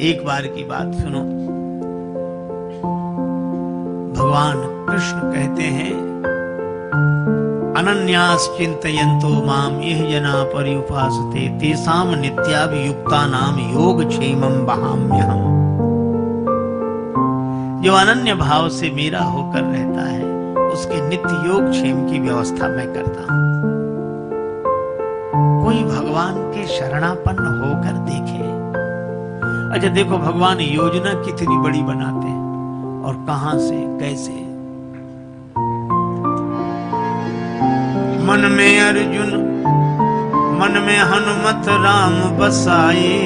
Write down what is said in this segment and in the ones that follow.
एक बार की बात सुनो। भगवान कृष्ण कहते हैं, अनन्यास चिंतयन्तो माम यह जना पर्युपासते तेषाम नित्याभियुक्तानाम योगक्षेमं वहाम्यहम्। जो अनन्य भाव से मेरा होकर रहता है उसके नित्य योगक्षेम की व्यवस्था मैं करता हूं। कोई भगवान के शरणापन्न होकर देखे। अच्छा देखो, भगवान योजना कितनी बड़ी बनाते हैं और कहां से कैसे। मन में अर्जुन मन में हनुमत राम बसाए,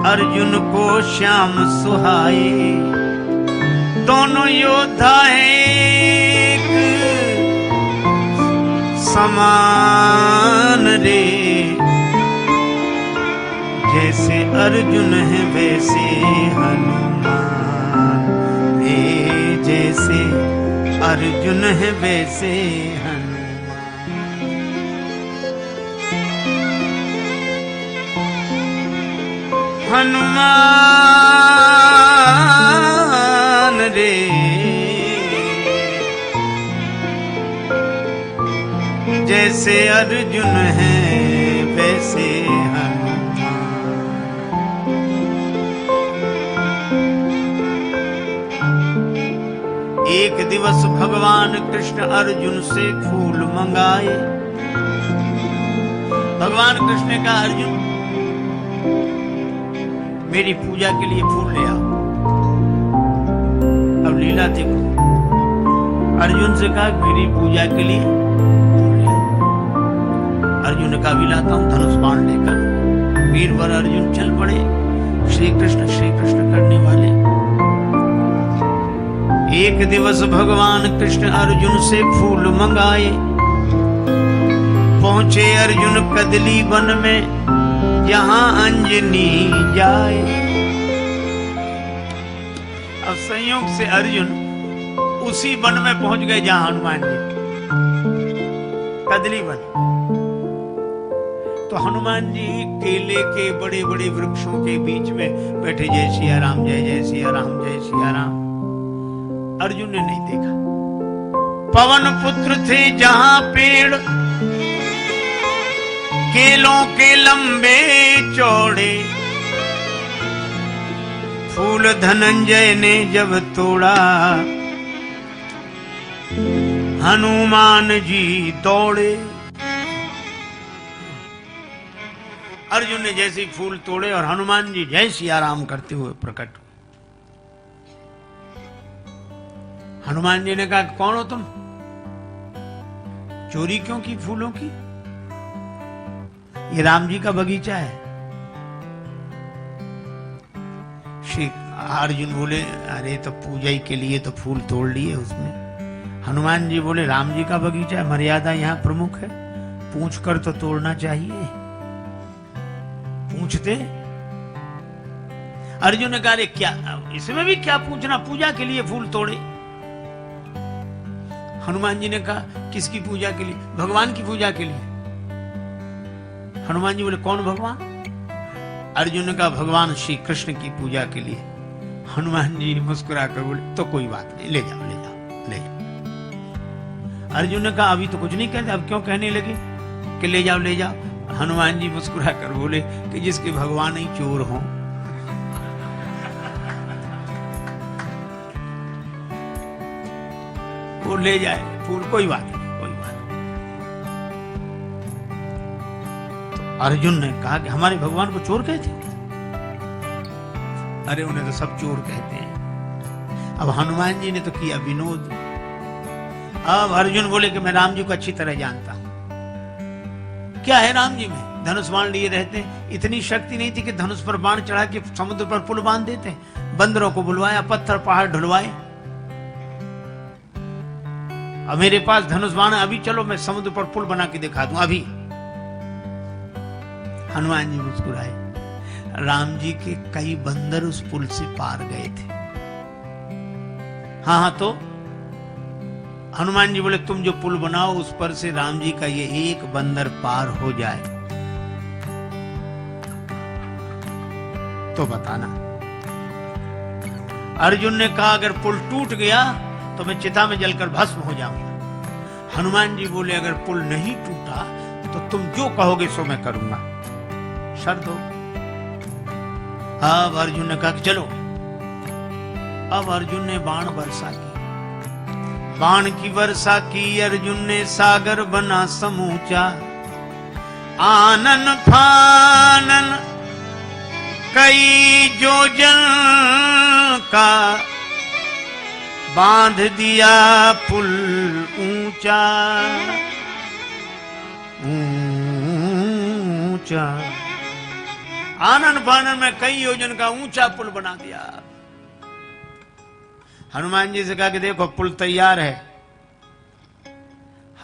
अर्जुन को श्याम सुहाए। दोनों योद्धा एक समान रे, जैसे अर्जुन है वैसे हनुमान रे, जैसे अर्जुन है वैसे हनुमान रे, जैसे अर्जुन है वैसे हनुमान। एक दिवस भगवान कृष्ण अर्जुन से फूल मंगाए। भगवान कृष्ण का अर्जुन मेरी पूजा के लिए फूल ले आओ। अब लीला देखो, अर्जुन से कहा मेरी पूजा के लिए फूल ले आओ। अर्जुन ने कहा भी लाता हूं धनुष बाण लेकर। वीरवर अर्जुन चल पड़े श्री कृष्ण करने वाले। एक दिवस भगवान कृष्ण अर्जुन से फूल मंगाए। पहुंचे अर्जुन कदली वन में जहां अंजनी जाए। अब संयोग से अर्जुन उसी वन में पहुंच गए जहां हनुमान जी, कदली वन। तो हनुमान जी केले के बड़े बड़े वृक्षों के बीच में बैठे, जय सिया राम जय जय सिया राम जय सिया राम। अर्जुन ने नहीं देखा। पवन पुत्र थे जहां पेड़ केलों के लंबे चौड़े, फूल धनंजय ने जब तोड़ा हनुमान जी दौड़े। अर्जुन ने जैसे फूल तोड़े और हनुमान जी जय सिया राम करते हुए प्रकट हुए। हनुमान जी ने कहा, कौन हो तुम? चोरी क्यों की फूलों की? ये राम जी का बगीचा है। श्री अर्जुन बोले, अरे तो पूजा ही के लिए तो फूल तोड़ लिए उसमें। हनुमान जी बोले, राम जी का बगीचा है, मर्यादा यहाँ प्रमुख है, पूछ कर तो तोड़ना चाहिए। पूछते। अर्जुन ने कहा, अरे क्या इसमें भी क्या पूछना, पूजा के लिए फूल तोड़े। हनुमान जी ने कहा, किसकी पूजा के लिए? भगवान की पूजा के लिए। हनुमान जी बोले, कौन भगवान? अर्जुन ने कहा, भगवान श्री कृष्ण की पूजा के लिए। हनुमान जी मुस्कुरा कर बोले, तो कोई बात नहीं, ले जाओ ले जाओ ले जाओ। अर्जुन ने कहा, अभी तो कुछ नहीं कहते, अब क्यों कहने लगे कि ले जाओ ले जाओ? हनुमान जी मुस्कुरा कर बोले कि जिसके भगवान ही चोर हों। वो ले जाए फूल, कोई बात नहीं कोई बात नहीं। तो अर्जुन ने कहा कि हमारे भगवान को चोर कहते? अरे उन्हें तो सब चोर कहते हैं। अब हनुमान जी ने तो किया विनोद। अब अर्जुन बोले कि मैं राम जी को अच्छी तरह जानता हूं। क्या है राम जी में? धनुष बाण लिए रहते, इतनी शक्ति नहीं थी कि धनुष पर बाण चढ़ा के समुद्र पर पुल बांध देते। बंदरों को बुलवाया, पत्थर पहाड़ ढुलवाए। अब मेरे पास धनुष बाण है, अभी चलो मैं समुद्र पर पुल बना के दिखा दूं अभी। हनुमान जी मुस्कुराए। राम जी के कई बंदर उस पुल से पार गए थे। हाँ तो हनुमान जी बोले, तुम जो पुल बनाओ उस पर से राम जी का ये एक बंदर पार हो जाए तो बताना। अर्जुन ने कहा अगर पुल टूट गया तो मैं चिता में जलकर भस्म हो जाऊंगा। हनुमान जी बोले अगर पुल नहीं टूटा तो तुम जो कहोगे सो मैं करूंगा, शर्त हो। अब अर्जुन ने कहा कि चलो। अब अर्जुन ने बाण वर्षा की, बाण की वर्षा की अर्जुन ने, सागर बना समूचा। आनन फानन कई योजन का, बांध दिया पुल ऊंचा ऊंचा। आनन फानन में कई योजन का ऊंचा पुल बना दिया। हनुमान जी से कहा कि देखो पुल तैयार है।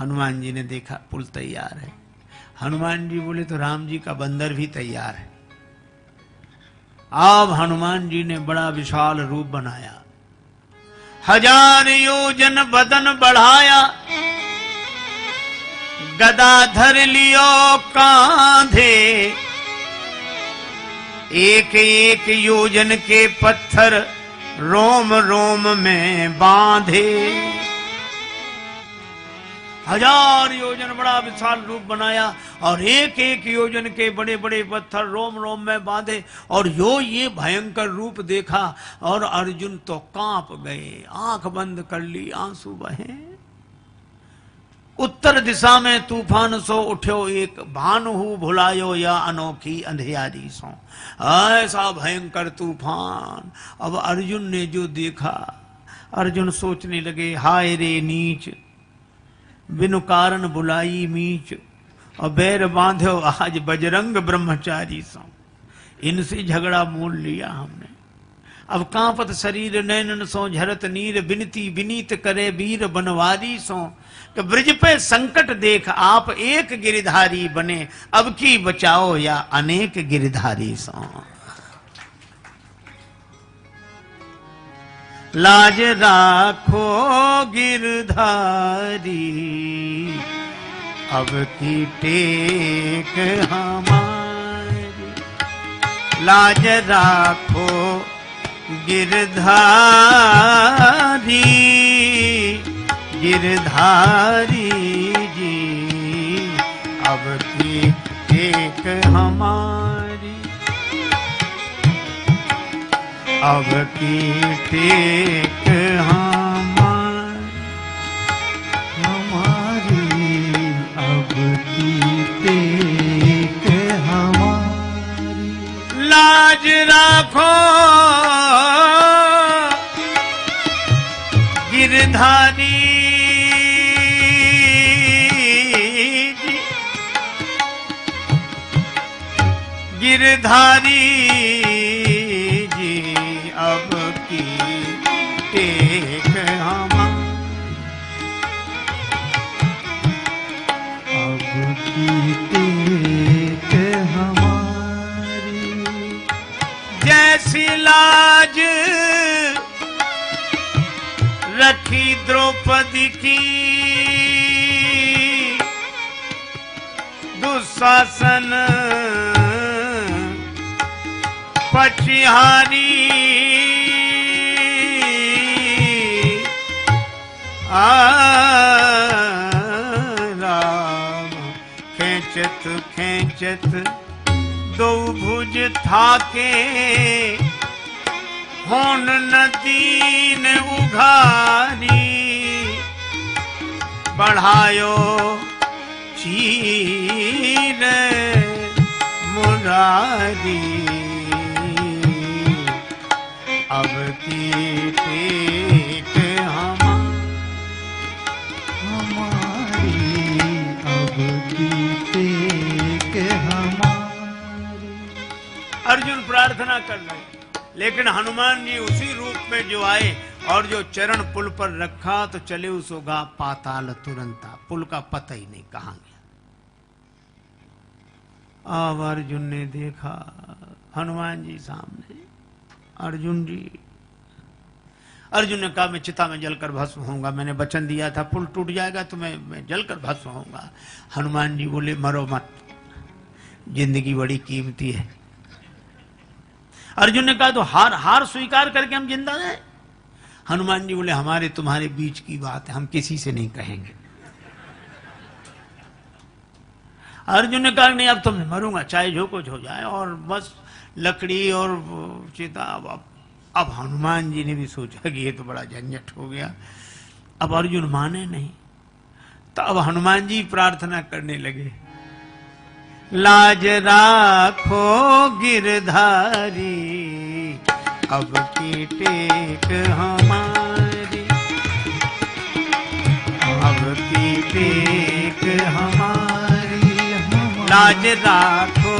हनुमान जी ने देखा पुल तैयार है। हनुमान जी बोले तो राम जी का बंदर भी तैयार है। अब हनुमान जी ने बड़ा विशाल रूप बनाया, 1000 योजन बदन बढ़ाया, गदा धर लियो कांधे, एक एक योजन के पत्थर रोम रोम में बांधे। 1000 योजन बड़ा विशाल रूप बनाया और एक एक योजन के बड़े बड़े पत्थर रोम रोम में बांधे। और ये भयंकर रूप देखा और अर्जुन तो कांप गए, आंख बंद कर ली, आंसू बहे। उत्तर दिशा में तूफान सो उठ्यो एक, भानु भुलायो या अनोखी अंधियारी सो। ऐसा भयंकर तूफान। अब अर्जुन ने जो देखा, अर्जुन सोचने लगे हाय रे नीच, बिनु कारण बुलाई मीच, और बैर बांधो आज बजरंग ब्रह्मचारी सो। इनसे झगड़ा मोल लिया हमने। अब कांपत शरीर नैनन सो झरत नीर, बिनती विनीत करे वीर बनवारी सो। कि ब्रज पे संकट देख आप एक गिरधारी बने, अब की बचाओ या अनेक गिरधारी सो। लाज राखो गिरधारी, अब की टेक हमारी। लाज राखो गिरधारी, गिरधारी जी, अब की टेक हमारी, अब की टेक हमारी, अब की टेक हमारी। लाज राखो गिरधारी जी, गिरधारी अब की टेक हमारी, अब की टेक हमारी। जैसी लाज रखी द्रौपदी की, दुशासन पछिहारी। राम खेचत खेचत दो भुज थाके, होन नदी ने उघारी। बढ़ायो चीर मुरारी, अब की टेक हमारी, अब की टेक हमारी। अर्जुन प्रार्थना कर रहे, लेकिन हनुमान जी उसी रूप में जो आए और जो चरण पुल पर रखा तो चले उसोगा पाताल तुरंता। पुल का पता ही नहीं कहां गया। अब अर्जुन ने देखा हनुमान जी सामने। अर्जुन जी, अर्जुन ने कहा मैं चिता में जलकर भस्म होऊंगा, मैंने वचन दिया था पुल टूट जाएगा तो मैं जलकर भस्म होऊंगा। हनुमान जी बोले मरो मत, जिंदगी बड़ी कीमती है। अर्जुन ने कहा तो हार हार स्वीकार करके हम जिंदा रहे। हनुमान जी बोले हमारे तुम्हारे बीच की बात है, हम किसी से नहीं कहेंगे। अर्जुन ने कहा नहीं अब तो मैं मरूंगा, चाहे जो कुछ हो जाए, और बस लकड़ी और चिता। अब हनुमान जी ने भी सोचा कि ये तो बड़ा झंझट हो गया। अब अर्जुन माने नहीं, तो अब हनुमान जी प्रार्थना करने लगे, लाज राखो गिरधारी, अब की टेक हमारी, अब की टेक हमारी, लाज राखो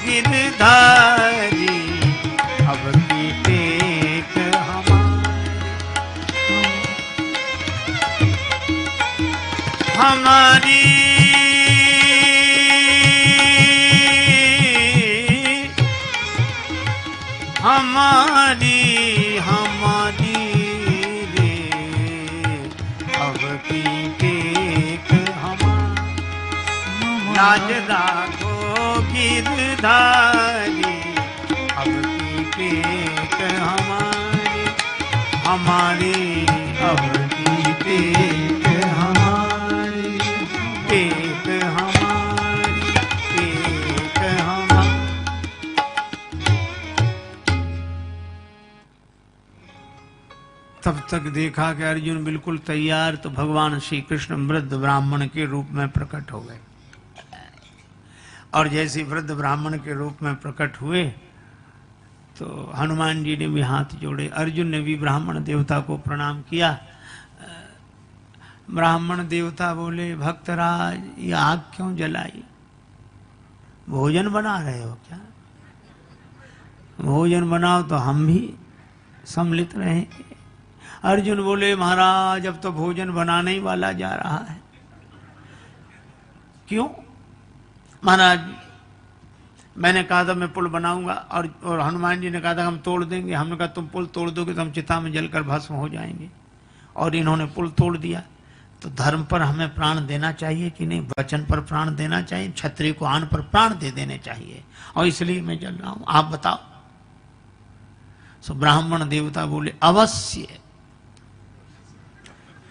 गिरधारी, अब की टेक हमारी, हमारी हमारी रे, अब की टेक हमारी, लाज राखो गिरधारी, अब की टेक हमारी, हमारी अब की टेक हमारी, टेक हमारी, टेक हमारी। तब तक देखा कि अर्जुन बिल्कुल तैयार, तो भगवान श्री कृष्ण वृद्ध ब्राह्मण के रूप में प्रकट हो गए। और जैसे वृद्ध ब्राह्मण के रूप में प्रकट हुए तो हनुमान जी ने भी हाथ जोड़े, अर्जुन ने भी ब्राह्मण देवता को प्रणाम किया। ब्राह्मण देवता बोले भक्तराज ये आग क्यों जलाई, भोजन बना रहे हो क्या? भोजन बनाओ तो हम भी सम्मिलित रहेंगे। अर्जुन बोले महाराज अब तो भोजन बनाने ही वाला जा रहा है। क्यों? महाराज मैंने कहा था मैं पुल बनाऊंगा, और हनुमान जी ने कहा था हम तोड़ देंगे। हमने कहा तुम पुल तोड़ दोगे तो हम चिता में जलकर भस्म हो जाएंगे, और इन्होंने पुल तोड़ दिया। तो धर्म पर हमें प्राण देना चाहिए कि नहीं? वचन पर प्राण देना चाहिए, क्षत्रिय को आन पर प्राण दे देने चाहिए, और इसलिए मैं जल रहा हूं, आप बताओ। सो ब्राह्मण देवता बोले अवश्य,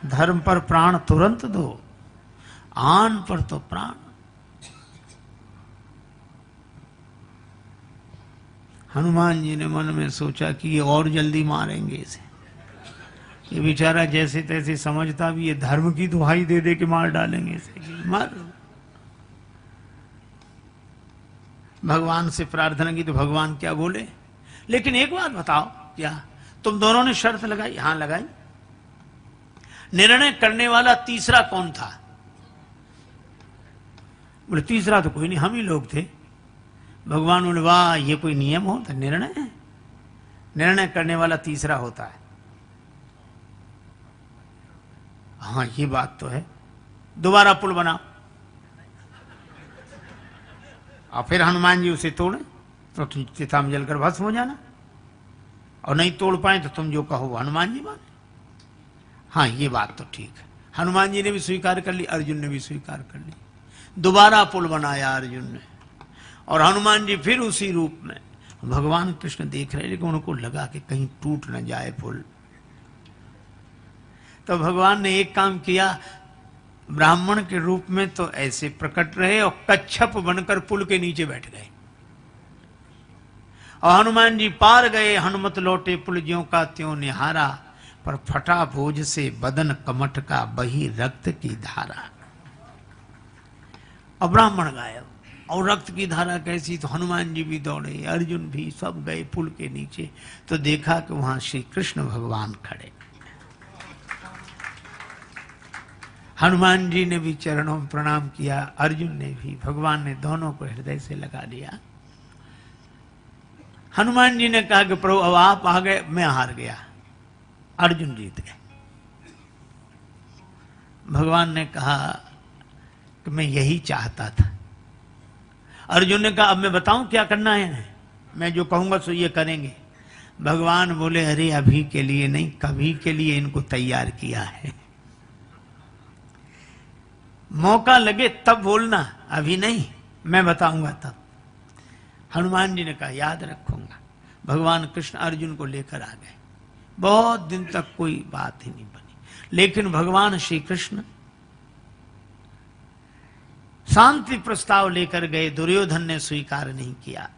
धर्म पर प्राण तुरंत दो, आन पर तो प्राण। हनुमान जी ने मन में सोचा कि ये और जल्दी मारेंगे इसे, ये बेचारा जैसे तैसे समझता भी, ये धर्म की दुहाई दे दे के मार डालेंगे इसे, मार। भगवान से प्रार्थना की तो भगवान क्या बोले, लेकिन एक बात बताओ, क्या तुम दोनों ने शर्त लगाई? हाँ लगाई। निर्णय करने वाला तीसरा कौन था? बोले तीसरा तो कोई नहीं, हम ही लोग थे। भगवान बोले वाह ये कोई नियम हो? तो निर्णय है, निर्णय करने वाला तीसरा होता है। हाँ ये बात तो है। दोबारा पुल बनाओ। और फिर हनुमान जी उसे तोड़े तो तुम चिता में जलकर भस्म हो जाना, और नहीं तोड़ पाए तो तुम जो कहो हनुमान जी माने। हाँ ये बात तो ठीक है। हनुमान जी ने भी स्वीकार कर ली, अर्जुन ने भी स्वीकार कर ली। दोबारा पुल बनाया अर्जुन ने, और हनुमान जी फिर उसी रूप में। भगवान कृष्ण देख रहे, लेकिन उनको लगा कि कहीं टूट न जाए पुल। तो भगवान ने एक काम किया, ब्राह्मण के रूप में तो ऐसे प्रकट रहे और कच्छप बनकर पुल के नीचे बैठ गए, और हनुमान जी पार गए। हनुमत लौटे पुल ज्यों का त्यों निहारा, पर फटा भोज से बदन कमठ का बही रक्त की धारा। और ब्राह्मण गायब, और रक्त की धारा कैसी? तो हनुमान जी भी दौड़े, अर्जुन भी, सब गए पुल के नीचे। तो देखा कि वहां श्री कृष्ण भगवान खड़े। हनुमान जी ने भी चरणों में प्रणाम किया, अर्जुन ने भी। भगवान ने दोनों को हृदय से लगा लिया। हनुमान जी ने कहा कि प्रभु अब आप आ गए, मैं हार गया, अर्जुन जीत गए। भगवान ने कहा कि मैं यही चाहता था। अर्जुन ने कहा अब मैं बताऊं क्या करना है? मैं जो कहूंगा सो ये करेंगे। भगवान बोले अरे अभी के लिए नहीं, कभी के लिए इनको तैयार किया है, मौका लगे तब बोलना, अभी नहीं, मैं बताऊंगा तब। हनुमान जी ने कहा याद रखूंगा। भगवान कृष्ण अर्जुन को लेकर आ गए। बहुत दिन तक कोई बात ही नहीं बनी, लेकिन भगवान श्री कृष्ण शांति प्रस्ताव लेकर गए, दुर्योधन ने स्वीकार नहीं किया।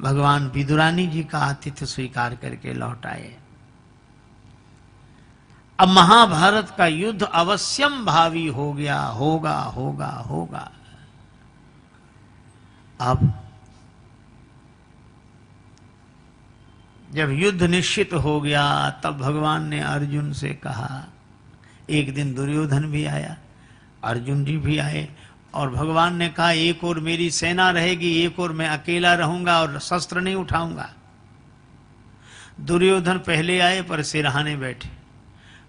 भगवान विदुरानी जी का आतिथ्य स्वीकार करके लौट आए। अब महाभारत का युद्ध अवश्यम भावी हो गया, होगा होगा होगा। अब जब युद्ध निश्चित हो गया, तब भगवान ने अर्जुन से कहा, एक दिन दुर्योधन भी आया, अर्जुन जी भी आए, और भगवान ने कहा एक और मेरी सेना रहेगी, एक और मैं अकेला रहूंगा और शस्त्र नहीं उठाऊंगा। दुर्योधन पहले आए पर सिरहाने बैठे,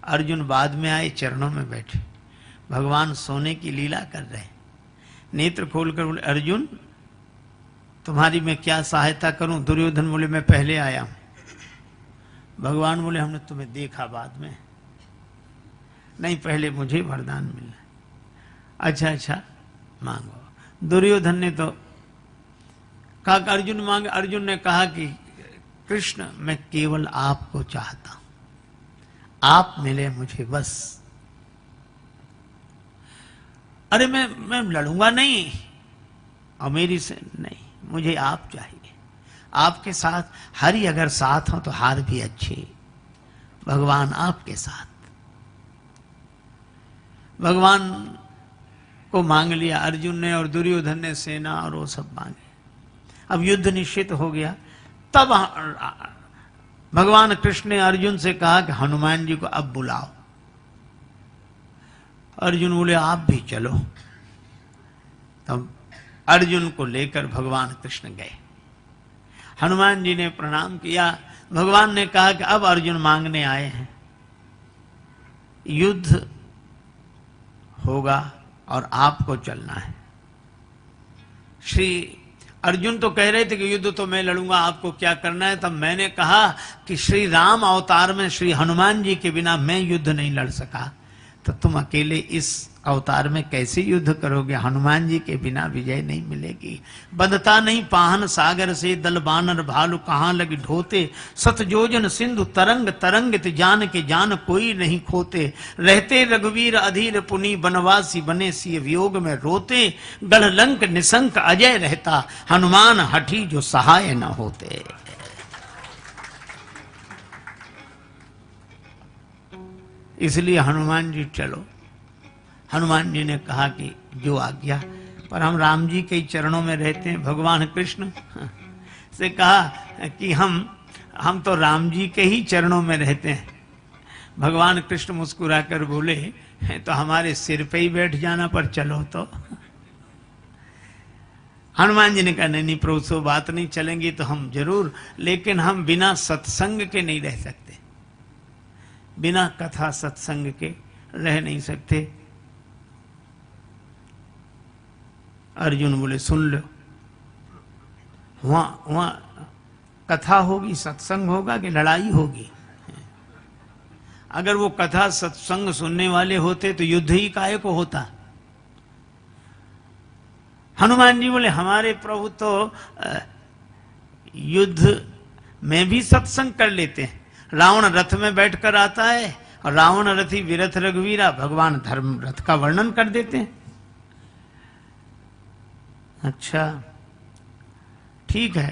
अर्जुन बाद में आए चरणों में बैठे। भगवान सोने की लीला कर रहे, नेत्र खोलकर बोले, अर्जुन तुम्हारी मैं क्या सहायता करूं? दुर्योधन बोले, मैं पहले आया हूं। भगवान बोले, हमने तुम्हें देखा बाद में, नहीं पहले मुझे वरदान मिलना। अच्छा अच्छा मांगो। दुर्योधन ने तो कहा अर्जुन मांगे। अर्जुन ने कहा कि कृष्ण मैं केवल आपको चाहता हूं, आप मिले मुझे बस। अरे मैं लड़ूंगा नहीं, और मेरी से नहीं, मुझे आप चाहिए। आपके साथ हरि अगर साथ हो तो हार भी अच्छे। भगवान आपके साथ। भगवान को मांग लिया अर्जुन ने, और दुर्योधन ने सेना और वो सब मांगे। अब युद्ध निश्चित हो गया। तब भगवान कृष्ण ने अर्जुन से कहा कि हनुमान जी को अब बुलाओ। अर्जुन बोले, आप भी चलो। तब अर्जुन को लेकर भगवान कृष्ण गए। हनुमान जी ने प्रणाम किया। भगवान ने कहा कि अब अर्जुन मांगने आए हैं, युद्ध होगा और आपको चलना है। श्री अर्जुन तो कह रहे थे कि युद्ध तो मैं लड़ूंगा, आपको क्या करना है। तब मैंने कहा कि श्री राम अवतार में श्री हनुमान जी के बिना मैं युद्ध नहीं लड़ सका, तो तुम अकेले इस अवतार में कैसे युद्ध करोगे? हनुमान जी के बिना विजय नहीं मिलेगी। बंधता नहीं पाहन सागर से, दल बानर भालू कहां लगी ढोते। सतजोजन सिंधु तरंग तरंगित, जान के जान कोई नहीं खोते। रहते रघुवीर अधीर पुनी, बनवासी बने सिय वियोग में रोते। गढ़ लंक निशंक अजय रहता, हनुमान हठी जो सहाय न होते। इसलिए हनुमान जी चलो। हनुमान जी ने कहा कि जो आज्ञा, पर हम राम जी के ही चरणों में रहते हैं। भगवान कृष्ण से कहा कि हम तो राम जी के ही चरणों में रहते हैं। भगवान कृष्ण मुस्कुराकर बोले, तो हमारे सिर पे ही बैठ जाना, पर चलो तो। हनुमान जी ने कहा, नहीं प्रभु सो बात नहीं, चलेंगी तो हम जरूर, लेकिन हम बिना सत्संग के नहीं रह सकते, बिना कथा सत्संग के रह नहीं सकते। अर्जुन बोले, सुन लो, वहां कथा होगी, सत्संग होगा कि लड़ाई होगी? अगर वो कथा सत्संग सुनने वाले होते तो युद्ध ही काहे को होता? हनुमान जी बोले, हमारे प्रभु तो युद्ध में भी सत्संग कर लेते हैं। रावण रथ में बैठकर आता है, और रावण रथी विरथ रघुवीरा, भगवान धर्म रथ का वर्णन कर देते हैं। अच्छा ठीक है,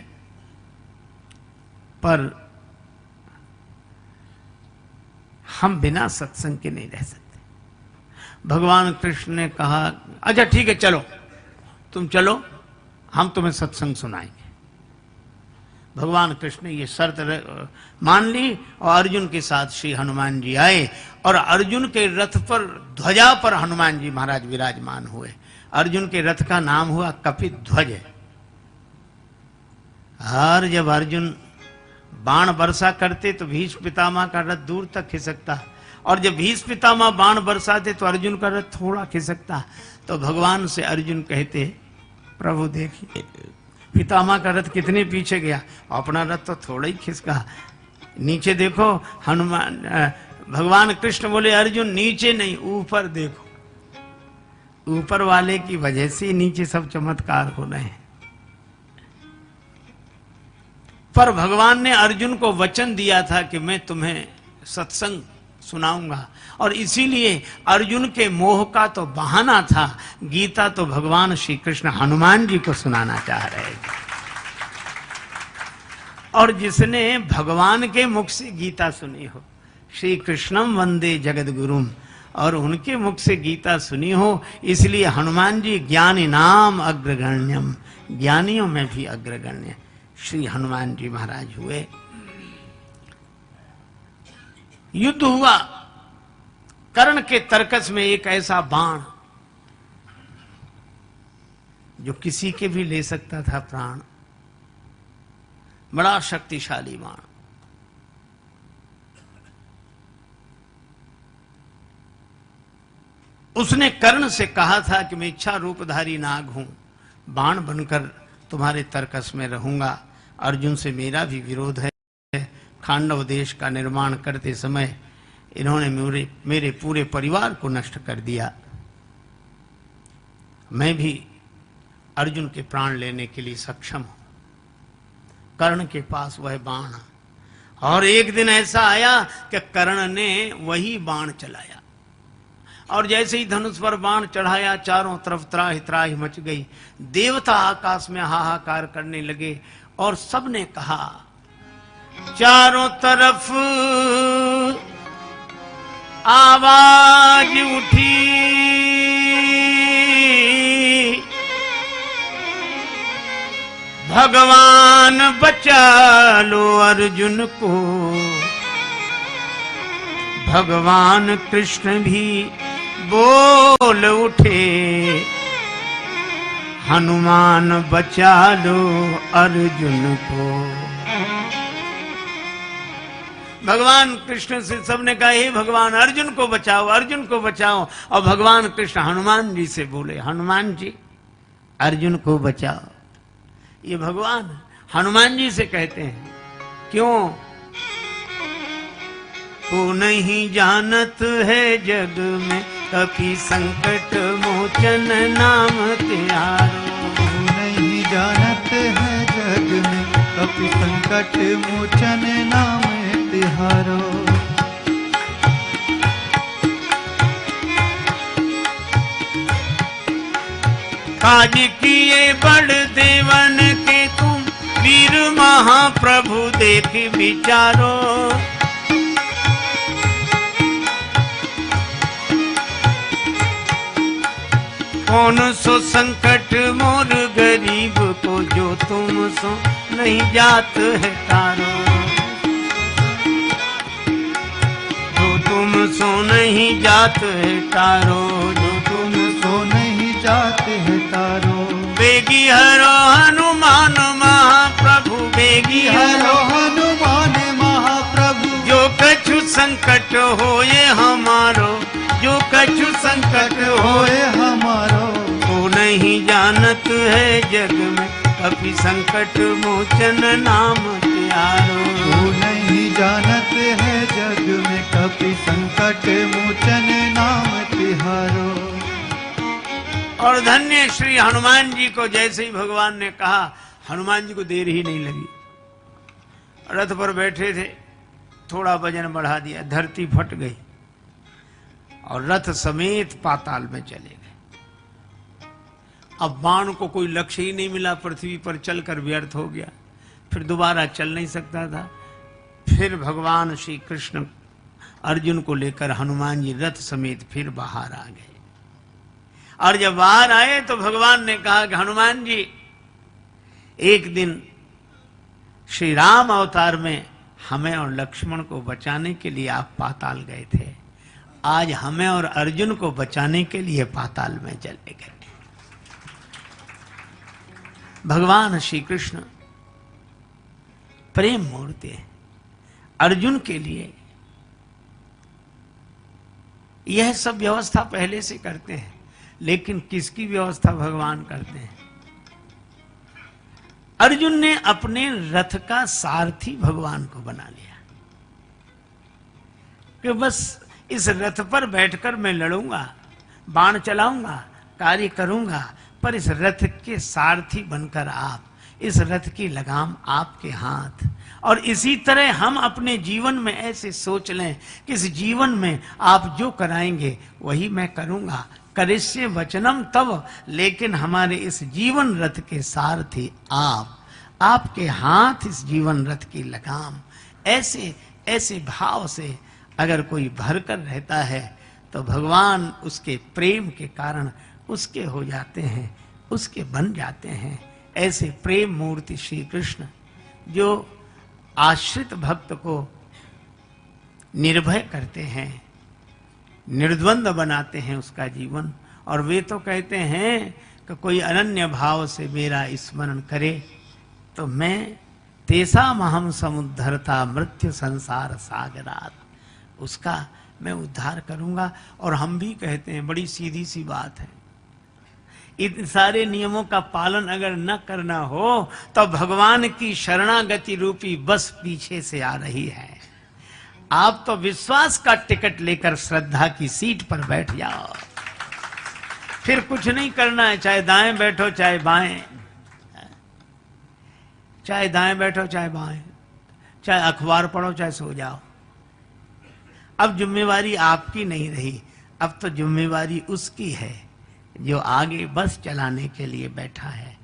पर हम बिना सत्संग के नहीं रह सकते। भगवान कृष्ण ने कहा, अच्छा ठीक है, चलो तुम चलो, हम तुम्हें सत्संग सुनाएंगे। भगवान कृष्ण ने ये शर्त मान ली, और अर्जुन के साथ श्री हनुमान जी आए, और अर्जुन के रथ पर ध्वजा पर हनुमान जी महाराज विराजमान हुए। अर्जुन के रथ का नाम हुआ कपित ध्वज। और जब अर्जुन बाण वर्षा करते तो भीष्म पितामह का रथ दूर तक खिसकता, और जब भीष्म पितामह बाण बरसाते तो अर्जुन का रथ थोड़ा खिसकता। तो भगवान से अर्जुन कहते, प्रभु देखिए पितामह का रथ कितने पीछे गया, अपना रथ तो थोड़ा ही खिसका। नीचे देखो। हनुमान भगवान कृष्ण बोले, अर्जुन नीचे नहीं ऊपर देखो, ऊपर वाले की वजह से नीचे सब चमत्कार हो रहे हैं। पर भगवान ने अर्जुन को वचन दिया था कि मैं तुम्हें सत्संग सुनाऊंगा, और इसीलिए अर्जुन के मोह का तो बहाना था, गीता तो भगवान श्री कृष्ण हनुमान जी को सुनाना चाह रहे थे। और जिसने भगवान के मुख से गीता सुनी हो, श्री कृष्णम वंदे जगत गुरुम, और उनके मुख से गीता सुनी हो, इसलिए हनुमान जी ज्ञानी नाम अग्रगण्यम, ज्ञानियों में भी अग्रगण्य श्री हनुमान जी महाराज हुए। युद्ध हुआ, कर्ण के तरकस में एक ऐसा बाण जो किसी के भी ले सकता था प्राण, बड़ा शक्तिशाली बाण। उसने कर्ण से कहा था कि मैं इच्छा रूपधारी नाग हूं, बाण बनकर तुम्हारे तरकस में रहूंगा। अर्जुन से मेरा भी विरोध है। खांडव देश का निर्माण करते समय इन्होंने मेरे पूरे परिवार को नष्ट कर दिया। मैं भी अर्जुन के प्राण लेने के लिए सक्षम हूं। कर्ण के पास वह बाण, और एक दिन ऐसा आया कि कर्ण ने वही बाण चलाया, और जैसे ही धनुष पर बाण चढ़ाया, चारों तरफ त्राहि त्राहि मच गई। देवता आकाश में हाहाकार करने लगे, और सबने कहा चारों तरफ आवाज उठी, भगवान बचा लो अर्जुन को। भगवान कृष्ण भी बोल उठे, हनुमान बचा लो अर्जुन को। भगवान कृष्ण से सबने कहा हे भगवान अर्जुन को बचाओ, अर्जुन को बचाओ। और भगवान कृष्ण हनुमान जी से बोले हनुमान जी अर्जुन को बचाओ। ये भगवान हनुमान जी से कहते हैं, क्यों? को नहीं जानत है जग में कभी संकट मोचन नाम त्यारो। को नहीं जानत है जग में कभी संकट मोचन नाम तिहारो। काज किए बड़ देवन के तुम वीर महाप्रभु देख विचारो। कौन सो संकट मोर गरीब को जो तुम सो नहीं जात है तारो। तुम सो नहीं जात है तारो, जो तुम सो नहीं जात है तारो। बेगी हरो हनुमान महाप्रभु, बेगी हरो हनुमान महाप्रभु। जो कछु संकट होए हमारो, जो कछु संकट होए हमारो। को नहीं जानत है जग में कभी संकट मोचन नाम त्यारो। को नहीं जानत है जग में कभी संकट मोचन नाम तिहारो। और धन्य श्री हनुमान जी को जैसे ही भगवान ने कहा, हनुमान जी को देर ही नहीं लगी। रथ पर बैठे थे, थोड़ा वजन बढ़ा दिया, धरती फट गई और रथ समेत पाताल में चले गए। अब बाण को कोई लक्ष्य ही नहीं मिला, पृथ्वी पर चलकर व्यर्थ हो गया, फिर दोबारा चल नहीं सकता था। फिर भगवान श्री कृष्ण अर्जुन को लेकर हनुमान जी रथ समेत फिर बाहर आ गए। और जब बाहर आए तो भगवान ने कहा कि हनुमान जी, एक दिन श्री राम अवतार में हमें और लक्ष्मण को बचाने के लिए आप पाताल गए थे, आज हमें और अर्जुन को बचाने के लिए पाताल में चले गए। भगवान श्री कृष्ण प्रेम मूर्ति है। अर्जुन के लिए यह सब व्यवस्था पहले से करते हैं, लेकिन किसकी व्यवस्था भगवान करते हैं? अर्जुन ने अपने रथ का सारथी भगवान को बना लिया कि बस इस रथ पर बैठकर मैं लड़ूंगा, बाण चलाऊंगा, कार्य करूंगा, पर इस रथ के सारथी बनकर आप इस रथ की लगाम आपके हाथ। और इसी तरह हम अपने जीवन में ऐसे सोच लें कि इस जीवन में आप जो कराएंगे वही मैं करूंगा, करिष्ये वचनम तव। लेकिन हमारे इस जीवन रथ के सारथी आप, आपके हाथ इस जीवन रथ की लगाम। ऐसे ऐसे भाव से अगर कोई भरकर रहता है तो भगवान उसके प्रेम के कारण उसके हो जाते हैं, उसके बन जाते हैं। ऐसे प्रेम मूर्ति श्री कृष्ण जो आश्रित भक्त को निर्भय करते हैं, निर्द्वंद बनाते हैं उसका जीवन। और वे तो कहते हैं कि कोई अनन्य भाव से मेरा स्मरण करे तो मैं तेसा महम समुद्धरता मृत्यु संसार सागरात, उसका मैं उद्धार करूंगा। और हम भी कहते हैं, बड़ी सीधी सी बात है, इन सारे नियमों का पालन अगर न करना हो तो भगवान की शरणागति रूपी बस पीछे से आ रही है। आप तो विश्वास का टिकट लेकर श्रद्धा की सीट पर बैठ जाओ, फिर कुछ नहीं करना है, चाहे दाएं बैठो चाहे बाएं, चाहे दाएं बैठो चाहे बाएं, चाहे अखबार पढ़ो चाहे सो जाओ। अब जिम्मेवारी आपकी नहीं रही, अब तो जिम्मेवारी उसकी है जो आगे बस चलाने के लिए बैठा है,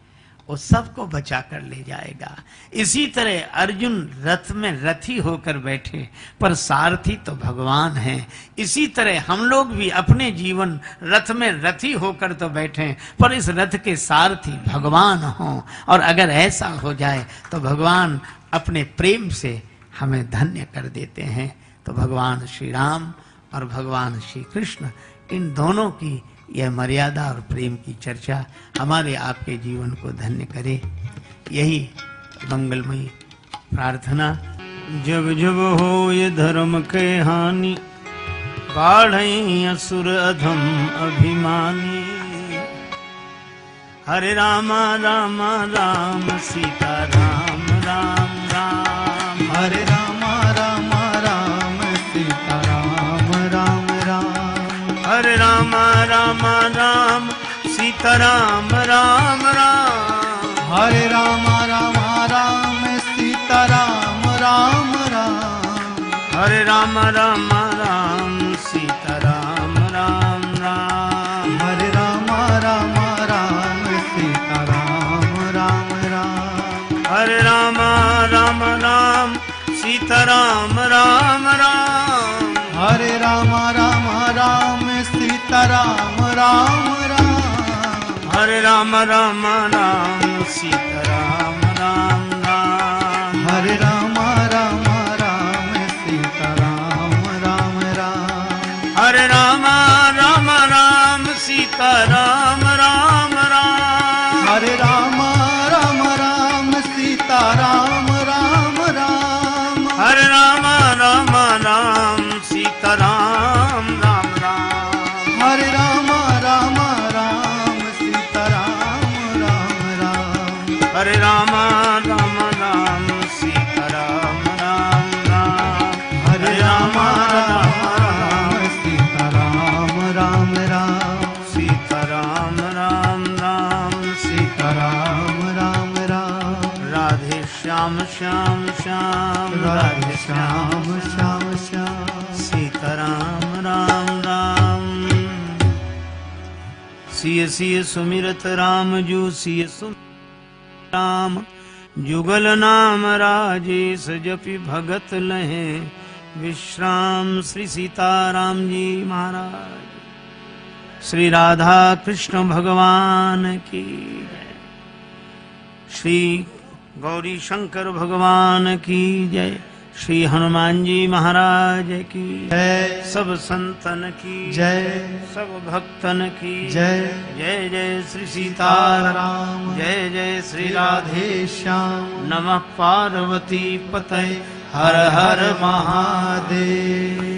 वो सबको बचा कर ले जाएगा। इसी तरह अर्जुन रथ में रथी होकर बैठे पर सारथी तो भगवान हैं। इसी तरह हम लोग भी अपने जीवन रथ में रथी होकर तो बैठे पर इस रथ के सारथी भगवान हों। और अगर ऐसा हो जाए तो भगवान अपने प्रेम से हमें धन्य कर देते हैं। तो भगवान श्री राम और भगवान श्री कृष्ण, इन दोनों की यह मर्यादा और प्रेम की चर्चा हमारे आपके जीवन को धन्य करे, यही मंगलमयी प्रार्थना। जब जब हो ये धर्म के हानि, बाढ़ई असुर अधम अभिमानी। हरे रामा रामा राम सीता राम राम राम, हरे रामा रामा राम सीता राम राम राम, हरे रामा रामा राम सीता राम राम राम, हरे रामा रामा राम सीता राम राम राम, हरे रामा रामा राम सीता राम राम राम, हरे रामा रामा राम सीता राम राम राम, हरे रामा रामा राम सीता राम राम राम, हरे रामा रामा राम सीता राम राम राम, हरे रामा रामा राम सीता राम राम राम, हरे रामा रामा राम सीता राम राम राम, हरे रामा रामा राम सीता राम राम राम, हरे रामा रामा राम सीता राम राम राम, हरे रामा रामा राम सीता राम राम राम, हरे रामा रामा राम सीता राम राम राम, हरे रामा रामा राम सीता राम राम राम, हरे रामा रामा राम सीता राम राम राम, सीता राम राम राम, सीता राम राम राम, राधे श्याम श्याम श्याम, राधे श्याम श्याम श्याम, सीता राम राम राम। सिय सिय सुमिरत राम जू सिय सुमिरत राम, जुगल नाम राजेश जपि भगत लहे विश्राम। श्री सीताराम जी महाराज, श्री राधा कृष्ण भगवान की जय, श्री गौरी शंकर भगवान की जय, श्री हनुमान जी महाराज की जय, सब संतन की जय, सब भक्तन की जय, जय जय श्री सीताराम, सीताराम, जय जय श्री राधे राधे श्याम, नमः पार्वती पतये, हर हर महादेव।